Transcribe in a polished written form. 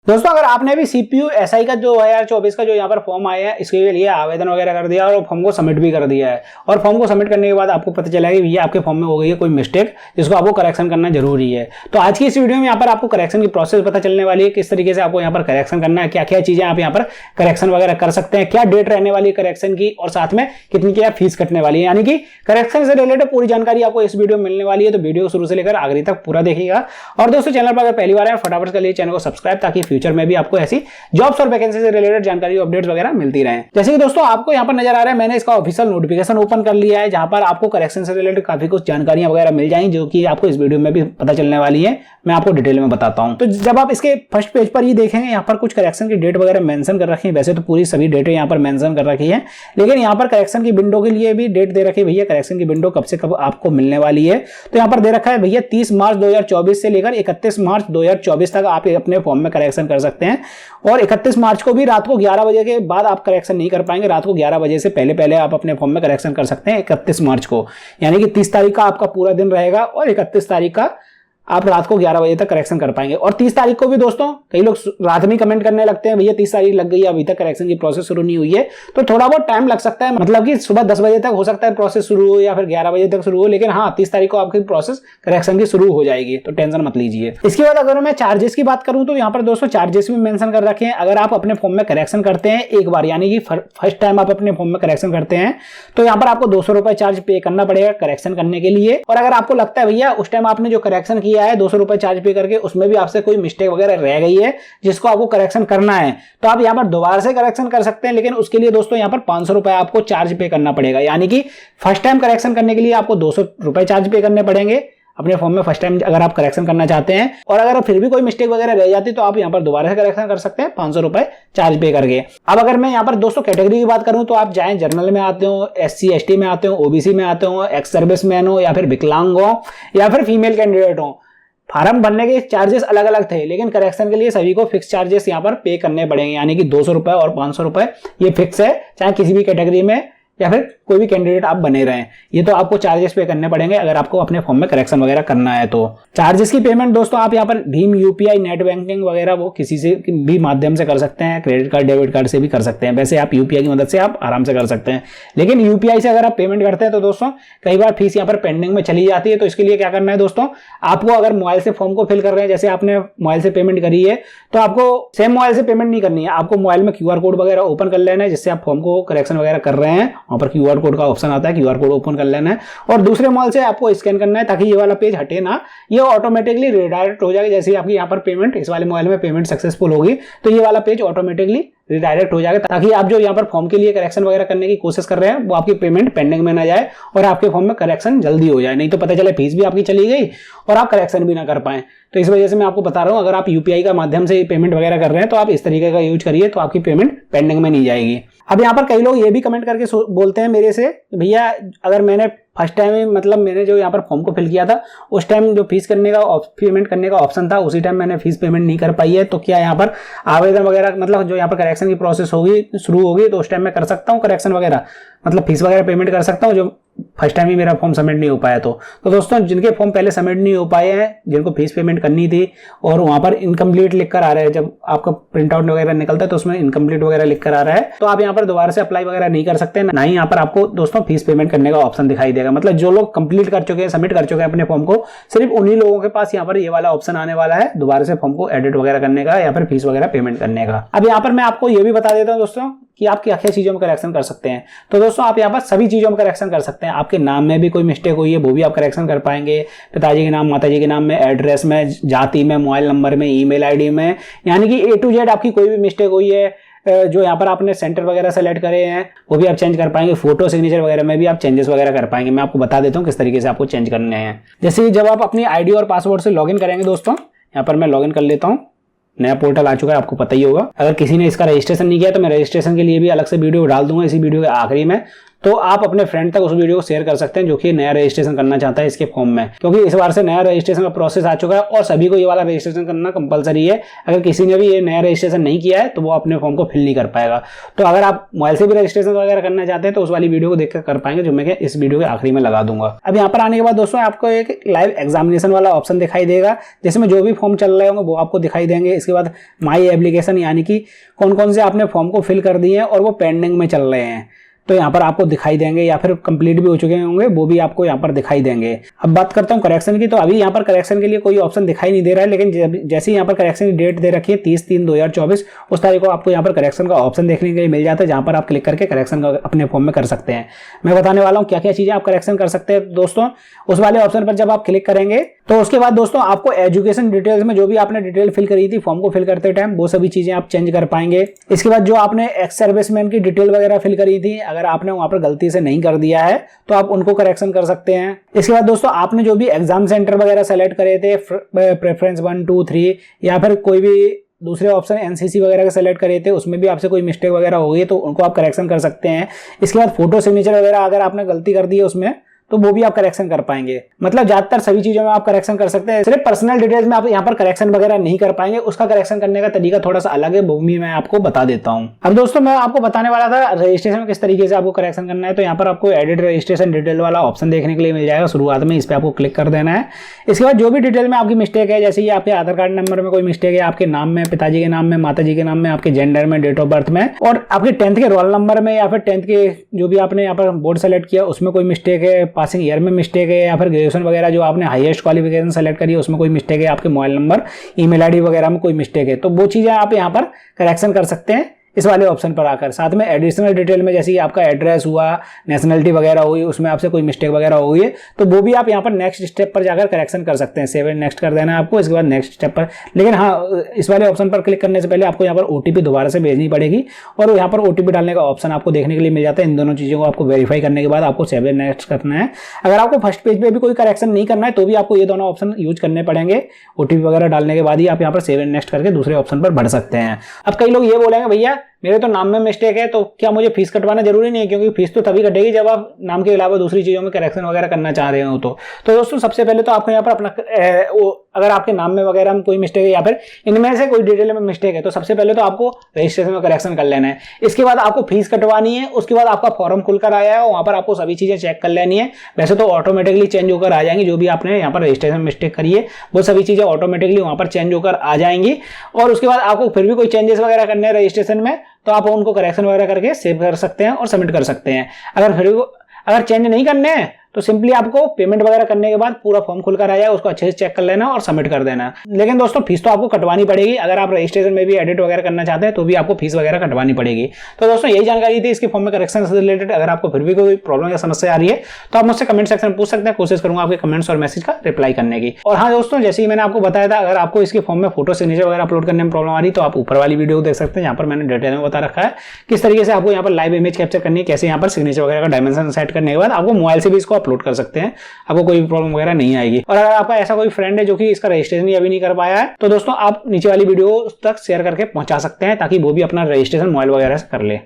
दोस्तों अगर आपने भी सीपीयू एसआई का जो 2024 का जो यहाँ पर फॉर्म आया है इसके लिए आवेदन वगैरह कर दिया और फॉर्म को सबमिट भी कर दिया है, और फॉर्म को सबमिट करने के बाद आपको पता चला कि भैया आपके फॉर्म में हो गई है कोई मिस्टेक जिसको आपको करेक्शन करना जरूरी है। तो आज की इस वीडियो में यहाँ पर आपको करेक्शन की प्रोसेस पता चलने वाली है, किस तरीके से आपको यहाँ पर करेक्शन करना है, क्या क्या चीजें आप यहाँ पर करेक्शन वगैरह कर सकते हैं, क्या डेट रहने वाली है करेक्शन की, और साथ में कितनी क्या फीस कटने वाली है। यानी कि करेक्शन से रिलेटेड पूरी जानकारी आपको इस वीडियो में मिलने वाली है, तो वीडियो शुरू से लेकर आखिरी तक पूरा देखिएगा। और दोस्तों चैनल पर अगर पहली बार है फटाफट कर लीजिए चैनल को सब्सक्राइब, ताकि फ्यूचर में भी आपको ऐसी जॉब्स और वैकेंसी से रिलेटेड जानकारी अपडेट्स वगैरह मिलती रहे। जैसे कि दोस्तों आपको यहाँ पर नजर आ रहा है, मैंने इसका ऑफिशियल नोटिफिकेशन ओपन कर लिया है, जहां पर आपको करेक्शन से रिलेटेड काफी कुछ जानकारियां वगैरह मिल जाएंगी, जो कि आपको इस वीडियो में भी पता चलने वाली है। मैं आपको डिटेल में बताता हूं। तो जब आप इसके फर्स्ट पेज पर ये देखेंगे, यहाँ पर कुछ करेक्शन की डेट वगैरह मेंशन कर रखी है। वैसे तो पूरी सभी डेटें यहाँ पर मेंशन कर रखी है, लेकिन यहाँ पर करेक्शन की विंडो के लिए भी डेट दे रखी है। भैया करेक्शन की विंडो कब से कब आपको मिलने वाली है, तो यहाँ पर दे रखा है भैया 30 मार्च 2024 से लेकर 31 मार्च 2024 तक आप अपने फॉर्म में करेक्शन कर सकते हैं। और 31 मार्च को भी रात को 11 बजे के बाद आप करेक्शन नहीं कर पाएंगे, रात को 11 बजे से पहले पहले आप अपने फॉर्म में करेक्शन कर सकते हैं 31 मार्च को। यानी कि 30 तारीख का आपका पूरा दिन रहेगा और 31 तारीख का आप रात को 11 बजे तक करेक्शन कर पाएंगे। और 30 तारीख को भी दोस्तों कई लोग रात में कमेंट करने लगते हैं, भैया 30 तारीख लग गई अभी तक करेक्शन की प्रोसेस शुरू नहीं हुई है, तो थोड़ा बहुत टाइम लग सकता है। मतलब कि सुबह 10 बजे तक हो सकता है प्रोसेस शुरू हो, या फिर 11 बजे तक शुरू हो, लेकिन हाँ 30 तारीख को आपकी प्रोसेस करेक्शन की शुरू हो जाएगी, तो टेंशन मत लीजिए। इसके बाद अगर मैं चार्जेस की बात करूं, तो यहाँ पर दोस्तों चार्जेस भी मेंशन कर रखे हैं। अगर आप अपने फॉर्म में करेक्शन करते हैं एक बार, यानी कि फर्स्ट टाइम आप अपने फॉर्म में करेक्शन करते हैं, तो यहाँ पर आपको 200 रुपए चार्ज पे करना पड़ेगा करेक्शन करने के लिए। और अगर आपको लगता है भैया उस टाइम आपने जो करेक्शन किया है 200 रुपए चार्ज पे करके उसमें भी आपसे कोई मिस्टेक वगैरह रह गई है जिसको आपको करेक्शन करना है, तो आप यहां पर दोबारा से करेक्शन कर सकते हैं। लेकिन उसके लिए दोस्तों यहां पर 500 रुपए आपको चार्ज पे करना पड़ेगा। यानी कि फर्स्ट टाइम करेक्शन करने के लिए आपको 200 रुपए चार्ज पे करने पड़ेंगे अपने फॉर्म में फर्स्ट टाइम अगर आप करेक्शन करना चाहते हैं। और अगर फिर भी कोई मिस्टेक वगैरह रह जाती तो आप यहाँ पर दोबारा से करेक्शन कर सकते हैं 500 रुपए चार्ज पे करके। अब अगर मैं यहाँ पर दोस्तों कैटेगरी की बात करूं, तो आप चाहे जनरल में आते हो, SC ST में आते हो, OBC में आते हो, एक्स सर्विस मैन हो, या फिर विकलांग हो, या फिर फीमेल कैंडिडेट हो, फार्म भरने के चार्जेस अलग अलग थे, लेकिन करेक्शन के लिए सभी को फिक्स चार्जेस यहाँ पर पे करने पड़ेंगे। यानी कि 200 रुपए और 500 रुपए ये फिक्स है, चाहे किसी भी कैटेगरी में या फिर कोई भी कैंडिडेट आप बने रहें, ये तो आपको चार्जेस पे करने पड़ेंगे अगर आपको अपने फॉर्म में करेक्शन वगैरह करना है। तो चार्जेस की पेमेंट दोस्तों आप यहाँ पर भीम UPI नेट बैंकिंग वगैरह वो किसी से भी माध्यम से कर सकते हैं, क्रेडिट कार्ड डेबिट कार्ड से भी कर सकते हैं। वैसे आप UPI की मदद से आप आराम से कर सकते हैं, लेकिन UPI से अगर आप पेमेंट करते हैं तो दोस्तों कई बार फीस यहाँ पर पेंडिंग में चली जाती है। तो इसके लिए क्या करना है दोस्तों, आपको अगर मोबाइल से फॉर्म को फिल कर रहे हैं, जैसे आपने मोबाइल से पेमेंट करी है, तो आपको सेम मोबाइल से पेमेंट नहीं करनी है, आपको मोबाइल में QR कोड वगैरह ओपन कर लेना है, जिससे आप फॉर्म को करेक्शन वगैरह कर रहे हैं वहां पर QR कोड का ऑप्शन आता है, QR कोड ओपन कर लेना है और दूसरे मोबाइल से आपको स्कैन करना है, ताकि ये वाला पेज हटे ना, ये ऑटोमेटिकली रिडायरेक्ट हो जाएगा। जैसे आपकी यहाँ पर पेमेंट इस वाले मोबाइल में पेमेंट सक्सेसफुल होगी, तो ये वाला पेज ऑटोमेटिकली रिडायरेक्ट हो जाएगा, ताकि आप जो यहाँ पर फॉर्म के लिए करेक्शन वगैरह करने की कोशिश कर रहे हैं वो आपकी पेमेंट पेंडिंग में ना जाए और आपके फॉर्म में करेक्शन जल्दी हो जाए। नहीं तो पता चले फीस भी आपकी चली गई और आप करेक्शन भी ना कर पाए। तो इस वजह से मैं आपको बता रहा हूं, अगर आप UPI का माध्यम से पेमेंट वगैरह कर रहे हैं तो आप इस तरीके का यूज करिए, तो आपकी पेमेंट पेंडिंग में नहीं जाएगी। अब यहाँ पर कई लोग ये भी कमेंट करके बोलते हैं मेरे से, भैया अगर मैंने फर्स्ट टाइम मतलब मैंने जो यहाँ पर फॉर्म को फिल किया था उस टाइम जो फीस करने का पेमेंट करने का ऑप्शन था उसी टाइम मैंने फीस पेमेंट नहीं कर पाई है, तो क्या यहाँ पर आवेदन वगैरह मतलब जो यहाँ पर करेक्शन की प्रोसेस होगी शुरू होगी तो उस टाइम मैं कर सकता हूँ करेक्शन वगैरह, मतलब फीस वगैरह पेमेंट कर सकता हूँ जो फर्स्ट टाइम ही मेरा फॉर्म सबमिट नहीं हो पाया। तो दोस्तों जिनके फॉर्म पहले सबमिट नहीं हो पाए हैं, जिनको फीस पेमेंट करनी थी और वहां पर इनकम्प्लीट लिख कर आ रहा है, जब आपका प्रिंट आउट वगैरह निकलता है तो उसमें इनकम्प्लीट वगैरह लिख कर आ रहा है, तो आप यहाँ पर दोबारा से अप्लाई वगैरह नहीं कर सकते, ना ही यहाँ पर आपको दोस्तों फीस पेमेंट करने का ऑप्शन दिखाई देगा। मतलब जो लोग कंप्लीट कर चुके हैं, सबमिट कर चुके हैं अपने फॉर्म को, सिर्फ उन्हीं लोगों के पास यहाँ पर ये वाला ऑप्शन आने वाला है दोबारा से फॉर्म को एडिट वगैरह करने का या फिर फीस वगैरह पेमेंट करने का। अब यहाँ पर मैं आपको ये भी बता देता हूँ दोस्तों कि आप क्या क्या चीजों में करेक्शन कर सकते हैं। तो दोस्तों आप यहाँ पर सभी चीजों में करेक्शन कर सकते हैं। आपके नाम में भी कोई मिस्टेक हुई है वो भी आप करेक्शन कर पाएंगे, पिताजी के नाम, माताजी के नाम में, एड्रेस में, जाति में, मोबाइल नंबर में, ईमेल आईडी में, यानी कि A to Z आपकी कोई भी मिस्टेक हुई है, जो यहाँ पर आपने सेंटर वगैरह सेलेक्ट करे हैं वो भी आप चेंज कर पाएंगे। फोटो सिग्नेचर वगैरह में भी आप चेंजेस वगैरह कर पाएंगे। मैं आपको बता देता हूँ किस तरीके से आपको चेंज करने हैं। जैसे जब आप अपनी ID और पासवर्ड से लॉगिन करेंगे दोस्तों, यहाँ पर मैं लॉगिन कर लेता हूँ, नया पोर्टल आ चुका है, आपको पता ही होगा। अगर किसी ने इसका रजिस्ट्रेशन नहीं किया तो मैं रजिस्ट्रेशन के लिए भी अलग से वीडियो डाल दूंगा इसी वीडियो के आखिरी में, तो आप अपने फ्रेंड तक उस वीडियो को शेयर कर सकते हैं जो कि नया रजिस्ट्रेशन करना चाहता है इसके फॉर्म में, क्योंकि इस बार से नया रजिस्ट्रेशन का प्रोसेस आ चुका है और सभी को ये वाला रजिस्ट्रेशन करना कंपलसरी है। अगर किसी ने भी ये नया रजिस्ट्रेशन नहीं किया है तो वो अपने फॉर्म को फिल नहीं कर पाएगा। तो अगर आप मोबाइल से भी रजिस्ट्रेशन वगैरह करना चाहते हैं तो उस वाली वीडियो को देखकर कर पाएंगे, जो मैं इस वीडियो के आखिरी में लगा दूंगा। अब यहाँ पर आने के बाद दोस्तों आपको एक लाइव एग्जामिनेशन वाला ऑप्शन दिखाई देगा, जिसमें जो भी फॉर्म चल रहे होंगे वो आपको दिखाई देंगे। इसके बाद माई एप्लीकेशन, यानी कि कौन कौन से आपने फॉर्म को फिल कर दिए हैं और वो पेंडिंग में चल रहे हैं, तो यहाँ पर आपको दिखाई देंगे, या फिर कंप्लीट भी हो चुके होंगे वो भी आपको यहाँ पर दिखाई देंगे। अब बात करता हूँ करेक्शन की, तो अभी यहाँ पर करेक्शन के लिए कोई ऑप्शन दिखाई नहीं दे रहा है, लेकिन जैसे ही यहाँ पर करेक्शन की डेट दे रखी है 30/3/2024, उस तारीख को आपको यहाँ पर करेक्शन का ऑप्शन देखने के लिए मिल जाता है, जहाँ पर आप क्लिक करके करेक्शन का अपने फॉर्म में कर सकते हैं। मैं बताने वाला हूँ क्या क्या चीजें आप करेक्शन कर सकते हैं दोस्तों। उस वाले ऑप्शन पर जब आप क्लिक करेंगे तो उसके बाद दोस्तों आपको एजुकेशन डिटेल्स में जो भी आपने डिटेल फिल करी थी फॉर्म को फिल करते टाइम, वो सभी चीजें आप चेंज कर पाएंगे। इसके बाद जो आपने एक्स सर्विसमैन की डिटेल वगैरह फिल करी थी, अगर आपने वहां पर गलती से नहीं कर दिया है तो आप उनको करेक्शन कर सकते हैं। इसके बाद दोस्तों आपने जो भी एग्जाम सेंटर वगैरह सेलेक्ट करे थे, प्रेफरेंस 1 2 3 या फिर कोई भी दूसरे ऑप्शन एनसीसी वगैरह के सेलेक्ट करे थे, उसमें भी आपसे कोई मिस्टेक वगैरह हो गई तो उनको आप करेक्शन कर सकते हैं। इसके बाद फोटो सिग्नेचर वगैरह अगर आपने गलती कर दी है उसमें तो वो भी आप करेक्शन कर पाएंगे। मतलब ज्यादातर सभी चीजों में आप करेक्शन कर सकते हैं। सिर्फ पर्सनल डिटेल्स में आप यहाँ पर करेक्शन वगैरह नहीं कर पाएंगे, उसका करेक्शन करने का तरीका थोड़ा सा अलग है, वो भी मैं आपको बता देता हूँ। अब दोस्तों मैं आपको बताने वाला था रजिस्ट्रेशन में किस तरीके से आपको करेक्शन करना है। तो यहाँ पर आपको एडिट रजिस्ट्रेशन डिटेल वाला ऑप्शन देखने के लिए मिल जाएगा शुरुआत में, इस पर आपको क्लिक कर देना है। इसके बाद जो भी डिटेल में आपकी मिस्टेक है, जैसे कि आपके आधार कार्ड नंबर में कोई मिस्टेक है, आपके नाम में, पिताजी के नाम में, माताजी के नाम में, आपके जेंडर में, डेट ऑफ बर्थ में, और आपके 10th के रोल नंबर में, या फिर 10th के जो भी आपने यहाँ पर बोर्ड सेलेक्ट किया उसमें कोई मिस्टेक है, पासिंग ईयर में मिस्टेक है, या फिर ग्रेजुएशन वगैरह जो आपने हाईएस्ट क्वालिफिकेशन सेलेक्ट करी है उसमें कोई मिस्टेक है, आपके मोबाइल नंबर, ईमेल आईडी वगैरह में कोई मिस्टेक है, तो वो चीजें आप यहाँ पर करेक्शन कर सकते हैं इस वाले ऑप्शन पर आकर। साथ में एडिशनल डिटेल में जैसे कि आपका एड्रेस हुआ, नेशनलिटी वगैरह हुई, उसमें आपसे कोई मिस्टेक वगैरह हुई है तो वो भी आप यहाँ पर नेक्स्ट स्टेप पर जाकर करेक्शन कर सकते हैं। सेव एंड नेक्स्ट कर देना है आपको, इसके बाद नेक्स्ट स्टेप पर। लेकिन हाँ, इस वाले ऑप्शन पर क्लिक करने से पहले आपको यहाँ पर ओटीपी दोबारा से भेजनी पड़ेगी, और यहाँ पर ओटीपी डालने का ऑप्शन आपको देखने के लिए मिल जाता है। इन दोनों चीज़ों को आपको वेरीफाई करने के बाद आपको सेव एंड नेक्स्ट करना है। अगर आपको फर्स्ट पेज पे भी कोई करेक्शन नहीं करना है तो भी आपको ये दोनों ऑप्शन यूज करने पड़ेंगे। ओटीपी वगैरह डालने के बाद ही आप यहाँ पर सेव एंड नेक्स्ट करके दूसरे ऑप्शन पर बढ़ सकते हैं। अब कई लोग ये बोलेंगे भैया मेरे तो नाम में मिस्टेक है, तो क्या मुझे फीस कटवाना जरूरी नहीं है? क्योंकि फीस तो तभी कटेगी जब आप नाम के अलावा दूसरी चीजों में करेक्शन वगैरह करना चाह रहे हो। तो दोस्तों सबसे पहले तो आपको यहाँ पर अपना अगर आपके नाम में वगैरह में कोई मिस्टेक है या फिर इनमें से कोई डिटेल में मिस्टेक है तो सबसे पहले तो आपको रजिस्ट्रेशन में करेक्शन कर लेना है। इसके बाद आपको फीस कटवानी है, उसके बाद आपका फॉर्म खुलकर आया है, वहां पर आपको सभी चीजें चेक कर लेनी है। वैसे तो ऑटोमेटिकली चेंज होकर आ जाएंगी, जो भी आपने यहाँ पर रजिस्ट्रेशन मिस्टेक करी है वो सभी चीजें ऑटोमेटिकली वहां पर चेंज होकर आ जाएंगी। और उसके बाद आपको फिर भी कोई चेंजेस वगैरह करने हैं रजिस्ट्रेशन में तो आप उनको करेक्शन वगैरह करके सेव कर सकते हैं और सबमिट कर सकते हैं। अगर चेंज नहीं करने हैं तो सिंपली आपको पेमेंट वगैरह करने के बाद पूरा फॉर्म खुलकर आ जाए, उसको अच्छे से चेक कर लेना और सबमिट कर देना। लेकिन दोस्तों फीस तो आपको कटवानी पड़ेगी। अगर आप रजिस्ट्रेशन में भी एडिट वगैरह करना चाहते हैं तो भी आपको फीस वगैरह कटवानी पड़ेगी। तो दोस्तों यही जानकारी थी इसके फॉर्म में करेक्शन से रिलेटेड। अगर आपको फिर भी कोई प्रॉब्लम या समस्या आ रही है तो आप मुझसे कमेंट सेक्शन में पूछ सकते हैं, कोशिश करूंगा आपके कमेंट्स और मैसेज का रिप्लाई करने की। और हाँ दोस्तों, जैसे ही मैंने आपको बताया था, अगर आपको इसके फॉर्म में फोटो सिग्नेचर वगैरह अपलोड करने में प्रॉब्लम आ रही है तो आप ऊपर वाली वीडियो देख सकते हैं, यहाँ पर मैंने डिटेल में बता रखा है किस तरीके से आपको यहाँ पर लाइव इमेज कैप्चर करनी है, कैसे यहाँ पर सिग्नेचर वगैरह का डायमेंशन सेट करने के बाद आपको मोबाइल से भी इसको अपलोड कर सकते हैं, आपको कोई प्रॉब्लम वगैरह नहीं आएगी। और अगर आपका ऐसा कोई फ्रेंड है जो कि इसका रजिस्ट्रेशन अभी नहीं कर पाया है तो दोस्तों आप नीचे वाली वीडियो तक शेयर करके पहुंचा सकते हैं ताकि वो भी अपना रजिस्ट्रेशन मोबाइल वगैरह से कर ले।